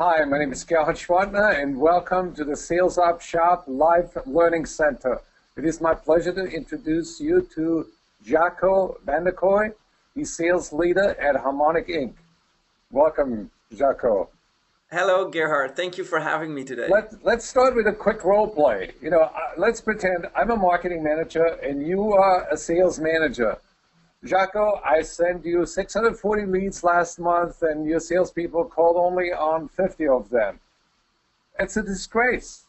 Hi, my name is Gerhard Schwartner, and welcome to the Sales Up Shop Live Learning Center. It is my pleasure to introduce you to Jaco Vanderkoy. He's sales leader at Harmonic Inc. Welcome, Jaco. Hello, Gerhard. Thank you for having me today. Let's start with a quick role play. Let's pretend I'm a marketing manager and you are a sales manager. Jaco, I sent you 640 leads last month and your salespeople called only on 50 of them. It's a disgrace.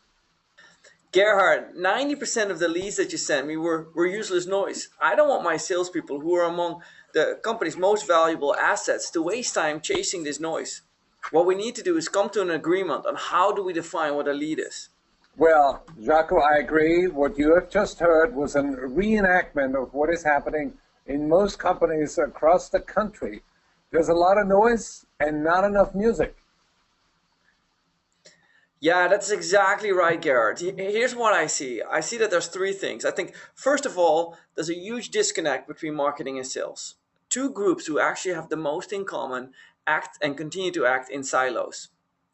Gerhard, 90% of the leads that you sent me were useless noise. I don't want my salespeople, who are among the company's most valuable assets, to waste time chasing this noise. What we need to do is come to an agreement on how do we define what a lead is. Well, Jaco, I agree. What you have just heard was a reenactment of what is happening in most companies across the country. There's a lot of noise and not enough music. Yeah, that's exactly right, Gerhard. Here's what I see. I see that there's three things. I think, first of all, there's a huge disconnect between marketing and sales. Two groups who actually have the most in common act and continue to act in silos.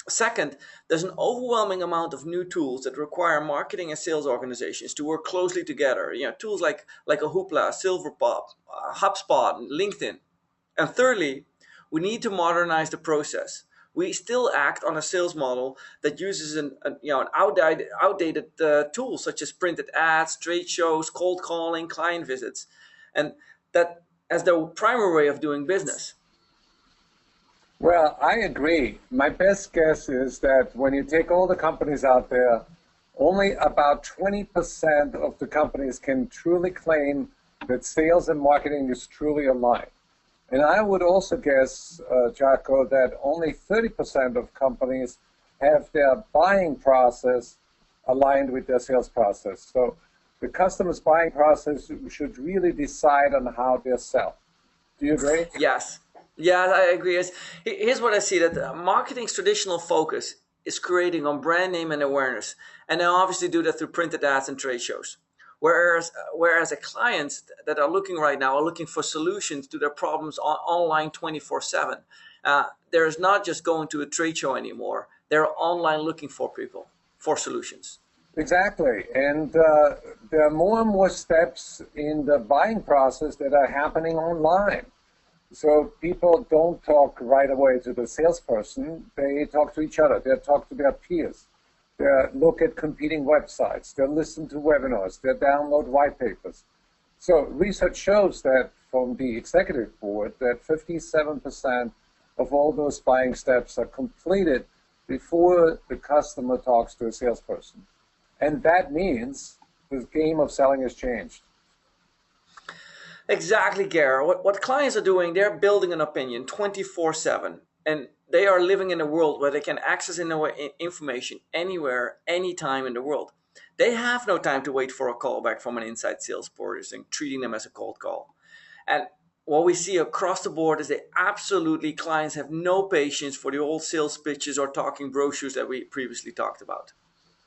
Second, there's an overwhelming amount of new tools that require marketing and sales organizations to work closely together. Tools like a Hoopla, Silverpop, HubSpot, and LinkedIn. And thirdly, we need to modernize the process. We still act on a sales model that uses an outdated tools such as printed ads, trade shows, cold calling, client visits, and that as the primary way of doing business. Well, I agree. My best guess is that when you take all the companies out there, only about 20% of the companies can truly claim that sales and marketing is truly aligned. And I would also guess, Jaco, that only 30% of companies have their buying process aligned with their sales process. So the customer's buying process should really decide on how they sell. Do you agree? Yes. Yeah, I agree. Here's what I see, that marketing's traditional focus is creating on brand name and awareness. And they obviously do that through printed ads and trade shows. Whereas the clients that are looking right now are looking for solutions to their problems online 24/7. They're not just going to a trade show anymore. They're online looking for people, for solutions. Exactly. And there are more and more steps in the buying process that are happening online. So people don't talk right away to the salesperson. They talk to each other. They talk to their peers. They look at competing websites. They listen to webinars. They download white papers. So research shows that from the executive board that 57% of all those buying steps are completed before the customer talks to a salesperson. And that means the game of selling has changed. Exactly, Gare. What clients are doing, they're building an opinion 24/7. And they are living in a world where they can access information anywhere, anytime in the world. They have no time to wait for a call back from an inside sales person, treating them as a cold call. And what we see across the board is that absolutely clients have no patience for the old sales pitches or talking brochures that we previously talked about.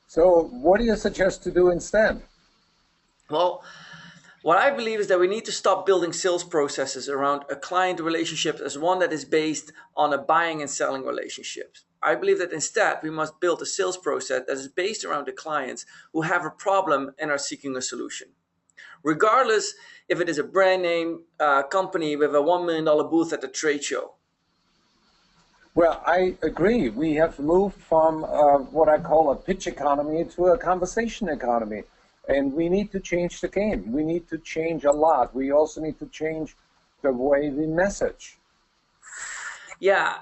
So what do you suggest to do instead? Well, what I believe is that we need to stop building sales processes around a client relationship as one that is based on a buying and selling relationship. I believe that instead we must build a sales process that is based around the clients who have a problem and are seeking a solution. Regardless if it is a brand name company with a $1 million booth at the trade show. Well, I agree. We have moved from what I call a pitch economy to a conversation economy. And we need to change the game. We need to change a lot. We also need to change the way we message. Yeah,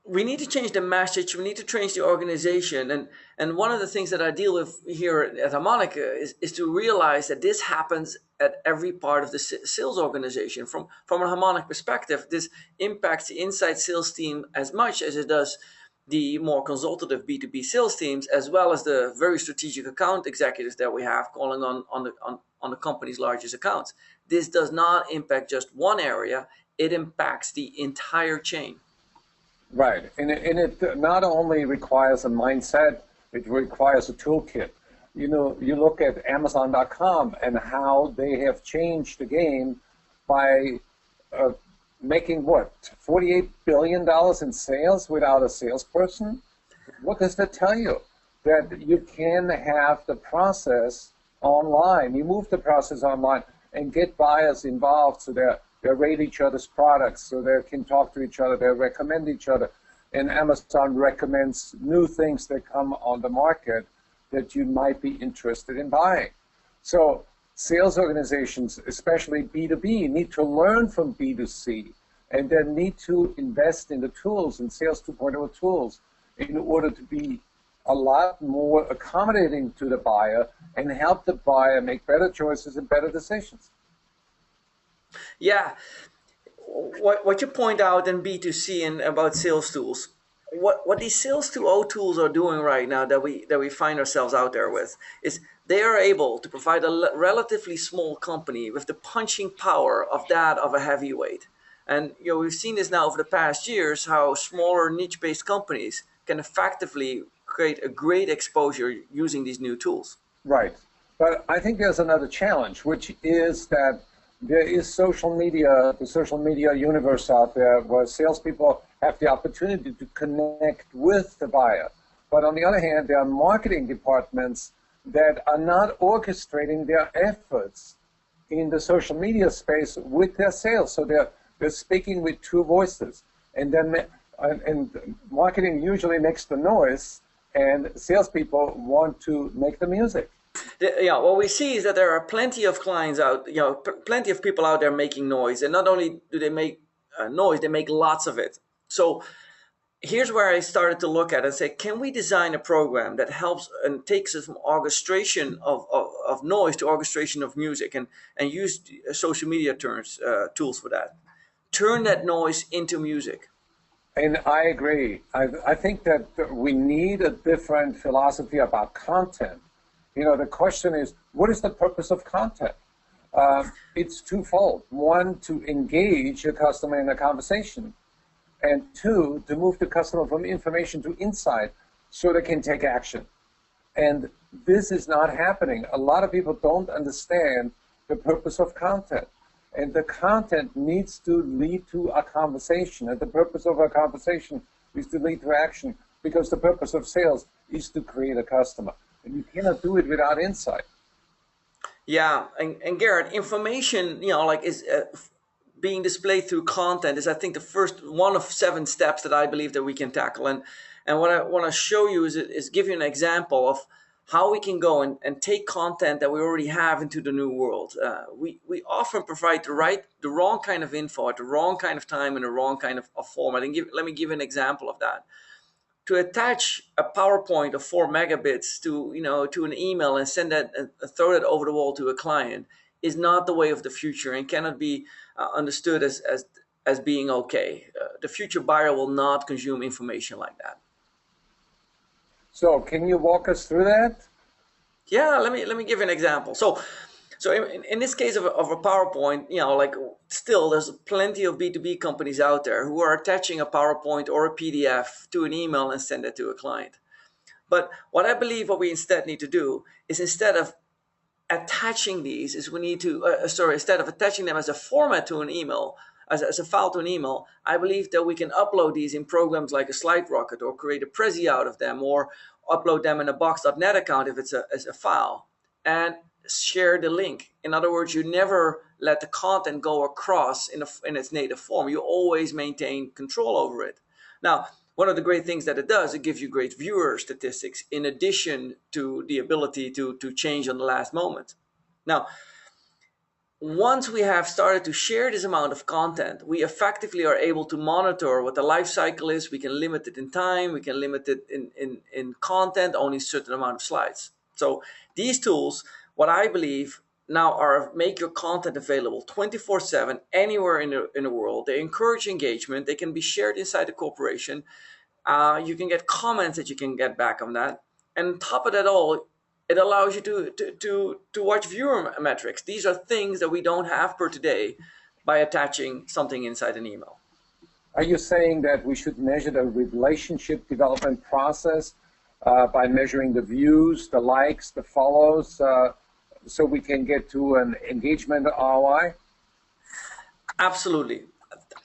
we need to change the message. We need to change the organization. And one of the things that I deal with here at Harmonica is to realize that this happens at every part of the sales organization. From a Harmonic perspective, this impacts the inside sales team as much as it does the more consultative B2B sales teams, as well as the very strategic account executives that we have calling on the company's largest accounts. This does not impact just one area, it impacts the entire chain. Right, and it not only requires a mindset, it requires a toolkit. You look at Amazon.com and how they have changed the game by making what, $48 billion in sales without a salesperson? What does that tell you? That you can have the process online. You move the process online and get buyers involved so they rate each other's products, so they can talk to each other, they recommend each other. And Amazon recommends new things that come on the market that you might be interested in buying. So sales organizations, especially B2B, need to learn from B2C and then need to invest in the tools and Sales 2.0 tools in order to be a lot more accommodating to the buyer and help the buyer make better choices and better decisions. Yeah, what you point out in B2C and about sales tools, what these sales 2.0 tools are doing right now that we find ourselves out there with is they are able to provide a relatively small company with the punching power of that of a heavyweight. And we've seen this now over the past years how smaller niche-based companies can effectively create a great exposure using these new tools. Right. But I think there's another challenge, which is that there is social media, the social media universe out there where salespeople have the opportunity to connect with the buyer. But on the other hand, there are marketing departments that are not orchestrating their efforts in the social media space with their sales. So they're speaking with two voices. And marketing usually makes the noise, and salespeople want to make the music. What we see is that there are plenty of clients out, plenty of people out there making noise, and not only do they make noise, they make lots of it. So here's where I started to look at it and say, can we design a program that helps and takes us from orchestration of noise to orchestration of music, and use social media tools for that? Turn that noise into music. And I agree. I think that we need a different philosophy about content. The question is, what is the purpose of content? It's twofold. One, to engage a customer in a conversation. And two, to move the customer from information to insight so they can take action. And this is not happening. A lot of people don't understand the purpose of content. And the content needs to lead to a conversation. And the purpose of a conversation is to lead to action, because the purpose of sales is to create a customer. And you cannot do it without insight. Yeah, and Garrett, information, is being displayed through content is, I think, the first one of 7 steps that I believe that we can tackle. And what I want to show you is give you an example of how we can go and take content that we already have into the new world. We often provide the wrong kind of info at the wrong kind of time in the wrong kind of format. And let me give an example of that. To attach a PowerPoint of 4 megabits to an email and send that and throw it over the wall to a client is not the way of the future, and cannot be understood as being okay. The future buyer will not consume information like that. So can you walk us through that? Yeah, let me give you an example. So in this case of a PowerPoint, still there's plenty of B2B companies out there who are attaching a PowerPoint or a PDF to an email and send it to a client. But what I believe what we instead need to do is, instead of attaching these, is we need to, instead of attaching them as a format to an email, as a file to an email, I believe that we can upload these in programs like a SlideRocket, or create a Prezi out of them, or upload them in a Box.net account if it's a file, and share the link. In other words, you never let the content go across in its native form. You always maintain control over it. Now, one of the great things that it does, it gives you great viewer statistics in addition to the ability to change on the last moment. Now, once we have started to share this amount of content, we effectively are able to monitor what the life cycle is. We can limit it in time. We can limit it in content, only a certain amount of slides. So these tools, what I believe now, are make your content available 24/7 anywhere in the world. They encourage engagement. They can be shared inside the corporation. You can get comments that you can get back on that. And on top of that all, it allows you to watch viewer metrics. These are things that we don't have per today by attaching something inside an email. Are you saying that we should measure the relationship development process by measuring the views, the likes, the follows, so we can get to an engagement ROI? Absolutely.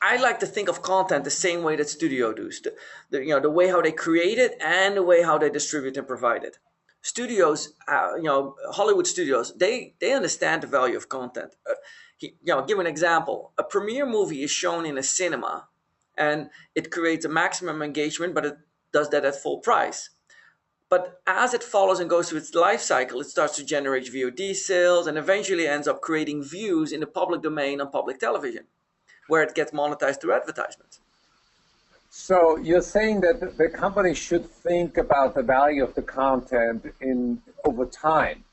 I like to think of content the same way that studio do. The way how they create it and the way how they distribute and provide it. Studios, Hollywood studios, they understand the value of content. Give an example. A premiere movie is shown in a cinema, and it creates a maximum engagement, but it does that at full price. But as it follows and goes through its life cycle, it starts to generate VOD sales and eventually ends up creating views in the public domain on public television, where it gets monetized through advertisements. So you're saying that the company should think about the value of the content over time,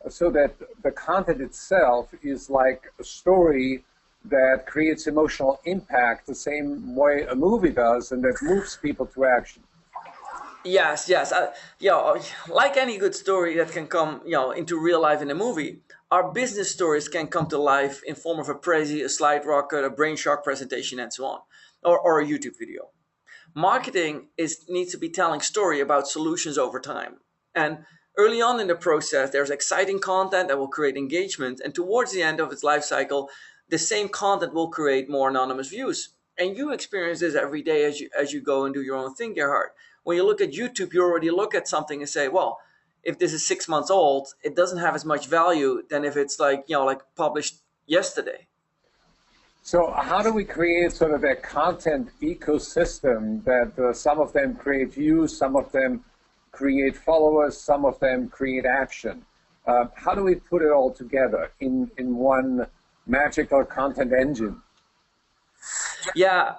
so that the content itself is like a story that creates emotional impact the same way a movie does, and that moves people to action. Yes, yes. Like any good story that can come, into real life in a movie, our business stories can come to life in form of a Prezi, a slide rocket, a brain shark presentation, and so on, or a YouTube video. Marketing needs to be telling story about solutions over time. And early on in the process, there's exciting content that will create engagement, and towards the end of its life cycle, the same content will create more anonymous views. And you experience this every day as you go and do your own thing, Gerhard. When you look at YouTube, you already look at something and say, well, if this is 6 months old, it doesn't have as much value than if it's like published yesterday. So how do we create sort of a content ecosystem that some of them create views, some of them create followers, some of them create action? How do we put it all together in one magical content engine? Yeah,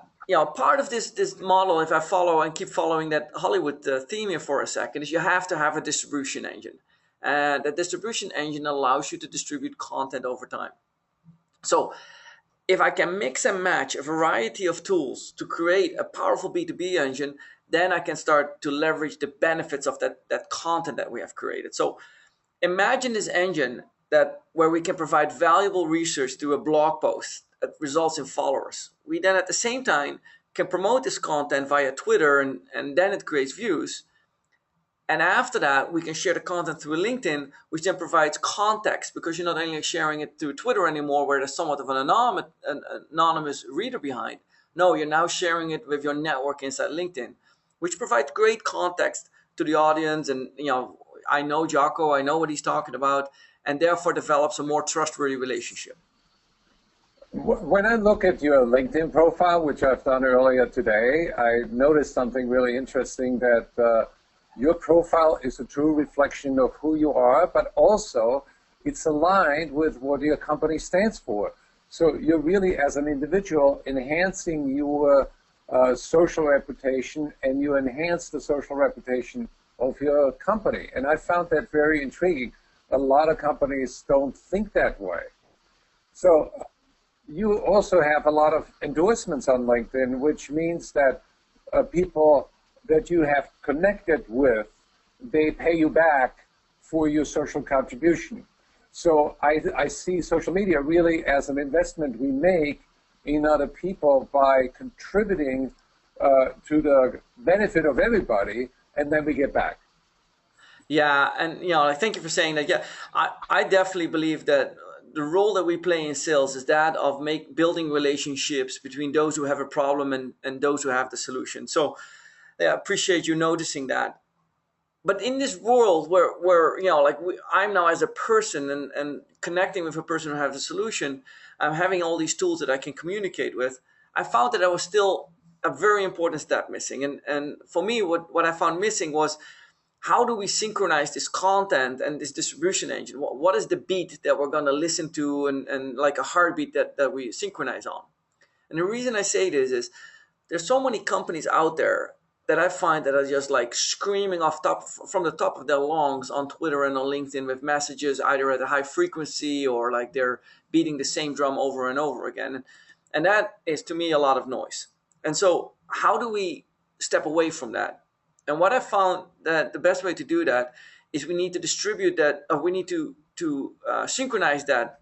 part of this model, if I follow and keep following that Hollywood theme here for a second, is you have to have a distribution engine. And the distribution engine allows you to distribute content over time. So if I can mix and match a variety of tools to create a powerful B2B engine, then I can start to leverage the benefits of that content that we have created. So imagine this engine where we can provide valuable research through a blog post that results in followers. We then at the same time can promote this content via Twitter and then it creates views. And after that, we can share the content through LinkedIn, which then provides context because you're not only sharing it through Twitter anymore, where there's somewhat of an anonymous reader behind. No, you're now sharing it with your network inside LinkedIn, which provides great context to the audience. And, I know Jocko, I know what he's talking about, and therefore develops a more trustworthy relationship. When I look at your LinkedIn profile, which I've done earlier today, I noticed something really interesting that your profile is a true reflection of who you are, but also it's aligned with what your company stands for. So you're really, as an individual, enhancing your social reputation, and you enhance the social reputation of your company. And I found that very intriguing. A lot of companies don't think that way. So you also have a lot of endorsements on LinkedIn, which means that people that you have connected with, they pay you back for your social contribution. So I see social media really as an investment we make in other people by contributing to the benefit of everybody, and then we get back. Yeah, and thank you for saying that. Yeah, I definitely believe that the role that we play in sales is that of building relationships between those who have a problem and those who have the solution. So I appreciate you noticing that. But in this world where I'm now as a person and connecting with a person who has a solution, I'm having all these tools that I can communicate with, I found that there was still a very important step missing. And for me, what I found missing was, how do we synchronize this content and this distribution engine? What is the beat that we're going to listen to and like a heartbeat that we synchronize on? And the reason I say this is there's so many companies out there that I find that are just like screaming from the top of their lungs on Twitter and on LinkedIn with messages either at a high frequency or like they're beating the same drum over and over again. And that is, to me, a lot of noise. And so how do we step away from that? And what I found that the best way to do that is we need to distribute that, we need to synchronize that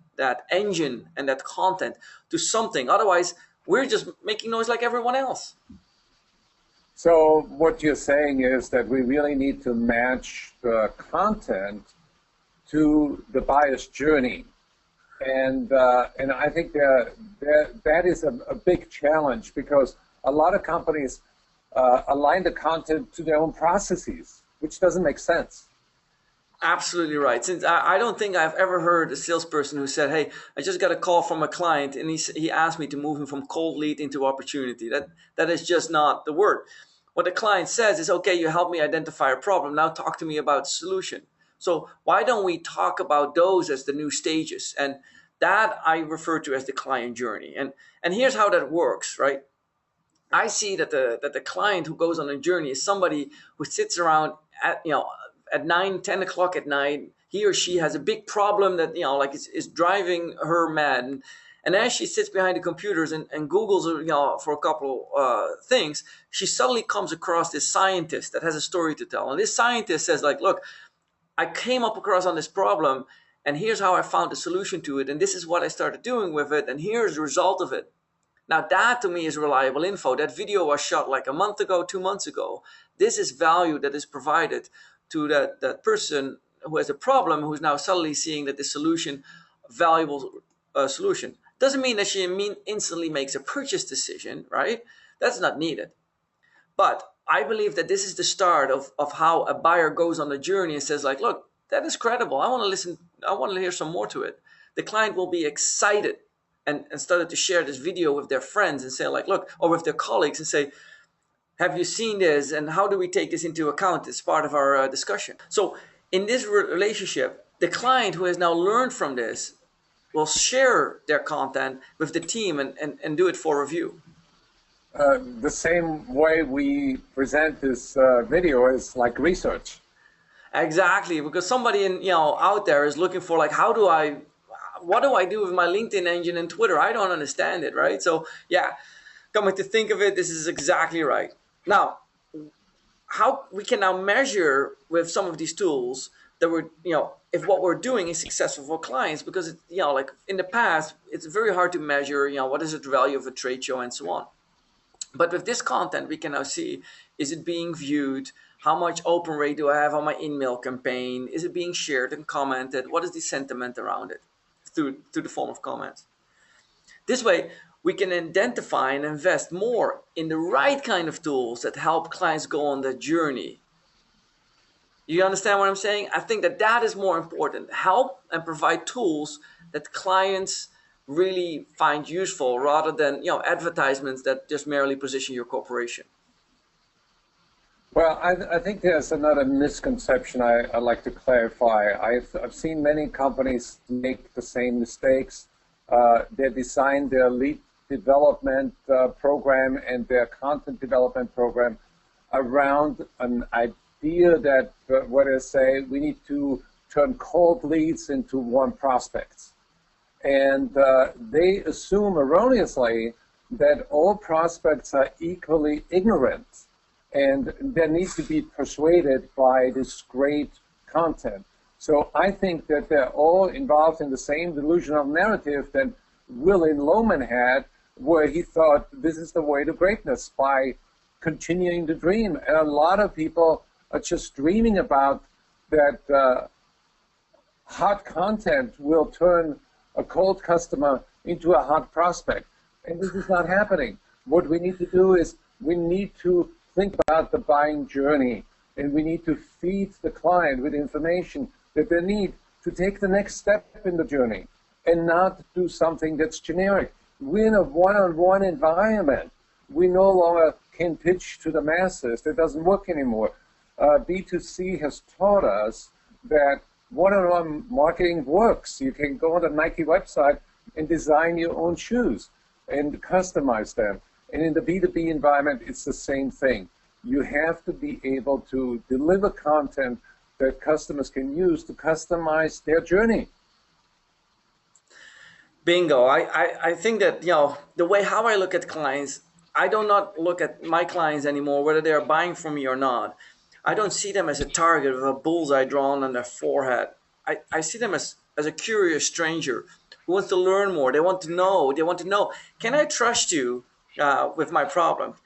engine and that content to something. Otherwise, we're just making noise like everyone else. So what you're saying is that we really need to match the content to the buyer's journey. And I think that is a big challenge because a lot of companies align the content to their own processes, which doesn't make sense. Absolutely right. Since I don't think I've ever heard a salesperson who said, "Hey, I just got a call from a client, and he asked me to move him from cold lead into opportunity." That is just not the word. What the client says is, "Okay, you helped me identify a problem. Now talk to me about solution." So why don't we talk about those as the new stages? And that I refer to as the client journey. And here's how that works, right? I see that the client who goes on a journey is somebody who sits around at at 9, 10 o'clock at night. He or she has a big problem that like is driving her mad. And as she sits behind the computers and Googles for a couple things, she suddenly comes across this scientist that has a story to tell. And this scientist says like, "Look, I came up across on this problem, and here's how I found a solution to it, and this is what I started doing with it, and here's the result of it." Now that to me is reliable info. That video was shot like a month ago, 2 months ago. This is value that is provided to that person who has a problem, who's now suddenly seeing that the solution, valuable solution. Doesn't mean that she instantly makes a purchase decision, right? That's not needed. But I believe that this is the start of how a buyer goes on a journey and says like, "Look, that is credible. I want to listen. I want to hear some more to it." The client will be excited and started to share this video with their friends and say like, "Look," or with their colleagues and say, "Have you seen this? And how do we take this into account as part of our discussion?" So in this relationship, the client who has now learned from this will share their content with the team and do it for review. The same way we present this video is like research. Exactly, because somebody out there is looking for like, what do I do with my LinkedIn engine and Twitter? I don't understand it, right? So yeah, coming to think of it, this is exactly right. Now, how we can now measure with some of these tools that if what we're doing is successful for clients, because like in the past, it's very hard to measure, what is the value of a trade show and so on. But with this content, we can now see, is it being viewed? How much open rate do I have on my email campaign? Is it being shared and commented? What is the sentiment around it through the form of comments? This way, we can identify and invest more in the right kind of tools that help clients go on the journey. You understand what I'm saying? I think that is more important. Help and provide tools that clients really find useful rather than advertisements that just merely position your corporation. Well, I think there's another misconception I'd like to clarify. I've seen many companies make the same mistakes. They design their lead development program and their content development program around an idea that what they say, we need to turn cold leads into warm prospects. And they assume erroneously that all prospects are equally ignorant and they need to be persuaded by this great content. So I think that they're all involved in the same delusional narrative that William Loman had, where he thought this is the way to greatness, by continuing to dream. And a lot of people are just dreaming about that hot content will turn a cold customer into a hot prospect. And this is not happening. What we need to do is we need to think about the buying journey, and we need to feed the client with information that they need to take the next step in the journey and not do something that's generic. We're in a one-on-one environment. We no longer can pitch to the masses. That doesn't work anymore. B2C has taught us that one-on-one marketing works. You can go on the Nike website and design your own shoes and customize them. And in the B2B environment, it's the same thing. You have to be able to deliver content that customers can use to customize their journey. Bingo. I think that, the way how I look at clients, I do not look at my clients anymore, whether they are buying from me or not. I don't see them as a target with a bullseye drawn on their forehead. I see them as a curious stranger who wants to learn more. They want to know. Can I trust you with my problem?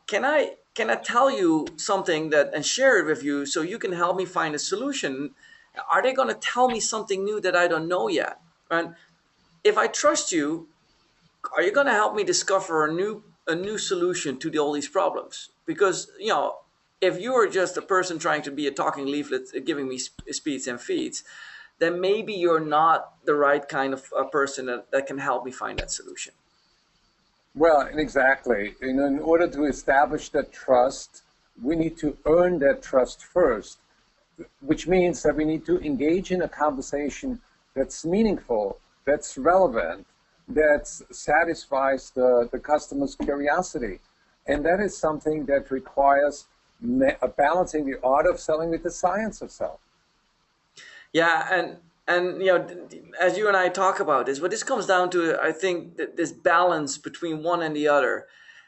Can I tell you something and share it with you so you can help me find a solution? Are they going to tell me something new that I don't know yet? And if I trust you, are you going to help me discover a new solution to all these problems? Because if you are just a person trying to be a talking leaflet, giving me speeds and feeds, then maybe you're not the right kind of a person that can help me find that solution. Well, and exactly. And in order to establish that trust, we need to earn that trust first, which means that we need to engage in a conversation that's meaningful, that's relevant, that satisfies the customer's curiosity. And that is something that requires balancing the art of selling with the science of selling. Yeah, and as you and I talk about this, what this comes down to, I think that this balance between one and the other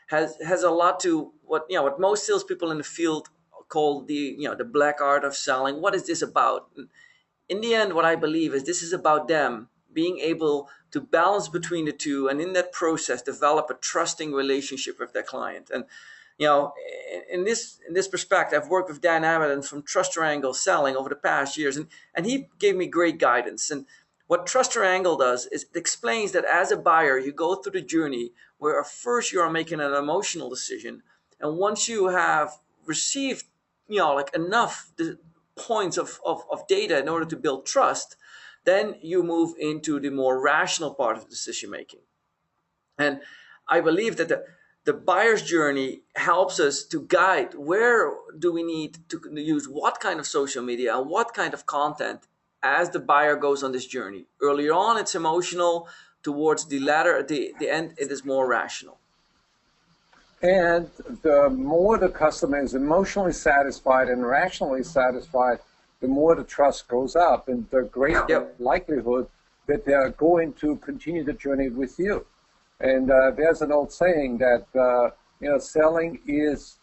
has a lot to what most salespeople in the field call the black art of selling. What is this about? In the end, what I believe is this is about them being able to balance between the two, and in that process, develop a trusting relationship with their client. And in this perspective, I've worked with Dan Abbott from Trust Triangle Selling over the past years, and he gave me great guidance. And what Trust Triangle does is it explains that as a buyer, you go through the journey where first you are making an emotional decision, and once you have received like enough points of data in order to build trust, then you move into the more rational part of decision making. And I believe that the buyer's journey helps us to guide where do we need to use what kind of social media and what kind of content as the buyer goes on this journey. Earlier on, it's emotional. Towards the latter, at the end, it is more rational. And the more the customer is emotionally satisfied and rationally satisfied, the more the trust goes up and the greater Yep. likelihood that they're going to continue the journey with you. And there's an old saying that selling is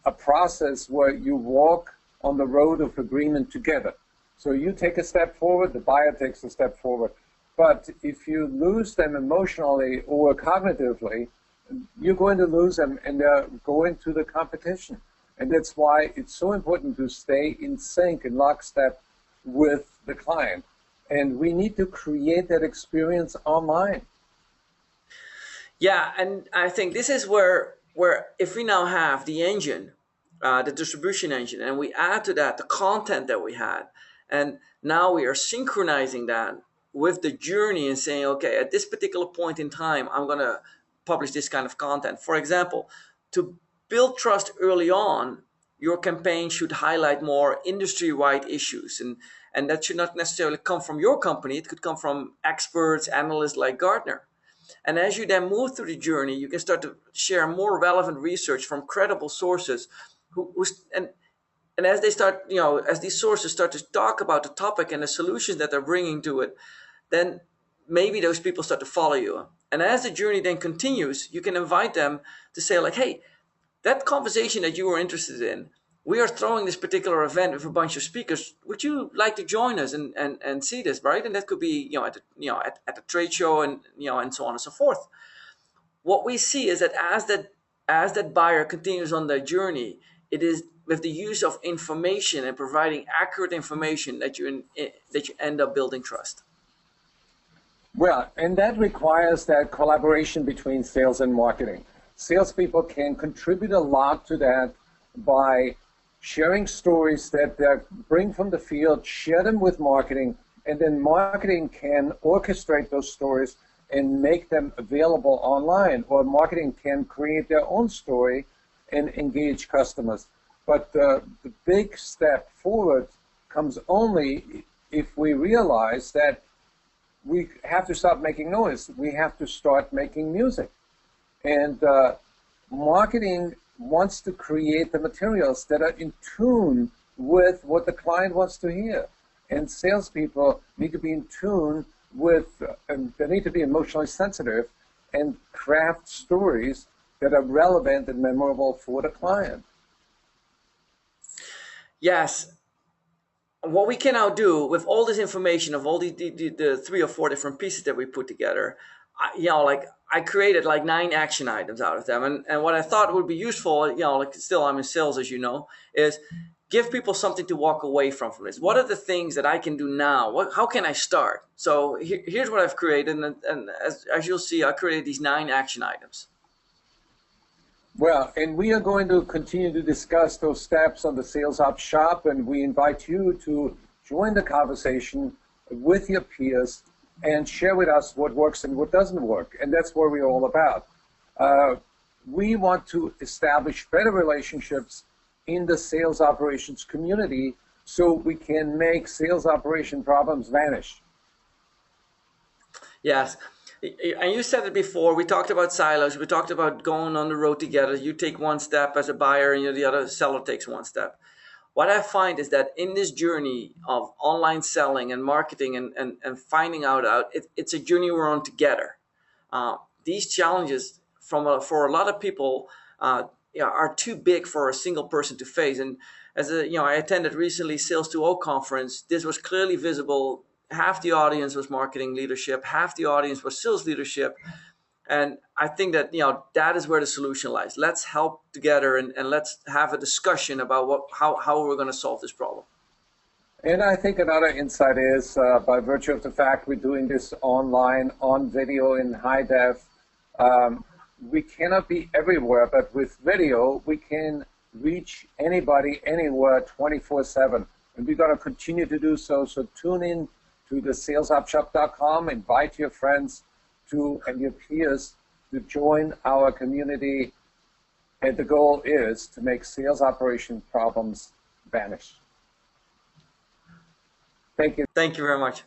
a process where you walk on the road of agreement together. So you take a step forward, the buyer takes a step forward. But if you lose them emotionally or cognitively, you're going to lose them and they're going to the competition. And that's why it's so important to stay in sync and lockstep with the client. And we need to create that experience online. Yeah, and I think this is where if we now have the engine, the distribution engine, and we add to that the content that we had, and now we are synchronizing that with the journey and saying, okay, at this particular point in time, I'm going to publish this kind of content. For example, to build trust early on, your campaign should highlight more industry-wide issues, and that should not necessarily come from your company. It could come from experts, analysts like Gartner. And as you then move through the journey, you can start to share more relevant research from credible sources and as they start, as these sources start to talk about the topic and the solutions that they're bringing to it, then maybe those people start to follow you. And as the journey then continues, you can invite them to say like, hey, that conversation that you were interested in, we are throwing this particular event with a bunch of speakers. Would you like to join us and see this, right? And that could be, at a trade show and so on and so forth. What we see is that as that buyer continues on their journey, it is with the use of information and providing accurate information that you end up building trust. Well, and that requires that collaboration between sales and marketing. Salespeople can contribute a lot to that by sharing stories that they bring from the field, share them with marketing, and then marketing can orchestrate those stories and make them available online, or marketing can create their own story and engage customers. But the big step forward comes only if we realize that we have to stop making noise. We have to start making music. And marketing wants to create the materials that are in tune with what the client wants to hear. And salespeople need to be in tune with, they need to be emotionally sensitive and craft stories that are relevant and memorable for the client. Yes. What we can now do with all this information of all the 3 or 4 different pieces that we put together, I created like 9 action items out of them. And what I thought would be useful, like still I'm in sales, as you know, is give people something to walk away from this. What are the things that I can do now? How can I start? So here's what I've created, and as you'll see, I created these 9 action items. Well, and we are going to continue to discuss those steps on the Sales Up Shop, and we invite you to join the conversation with your peers and share with us what works and what doesn't work. And that's what we're all about. We want to establish better relationships in the sales operations community so we can make sales operation problems vanish. Yes. And you said it before. We talked about silos. We talked about going on the road together. You take one step as a buyer, and the other seller takes one step. What I find is that in this journey of online selling and marketing and finding out, it's a journey we're on together. These challenges for a lot of people are too big for a single person to face. And I attended recently Sales 2.0 conference. This was clearly visible. Half the audience was marketing leadership, half the audience was sales leadership. And I think that that is where the solution lies. Let's help together and let's have a discussion about how we're going to solve this problem. And I think another insight is by virtue of the fact we're doing this online, on video in high def, we cannot be everywhere, but with video, we can reach anybody, anywhere, 24/7. And we're going to continue to do so. So tune in to the salesupshop.com, invite your friends and your peers to join our community. And the goal is to make sales operation problems vanish. Thank you. Thank you very much.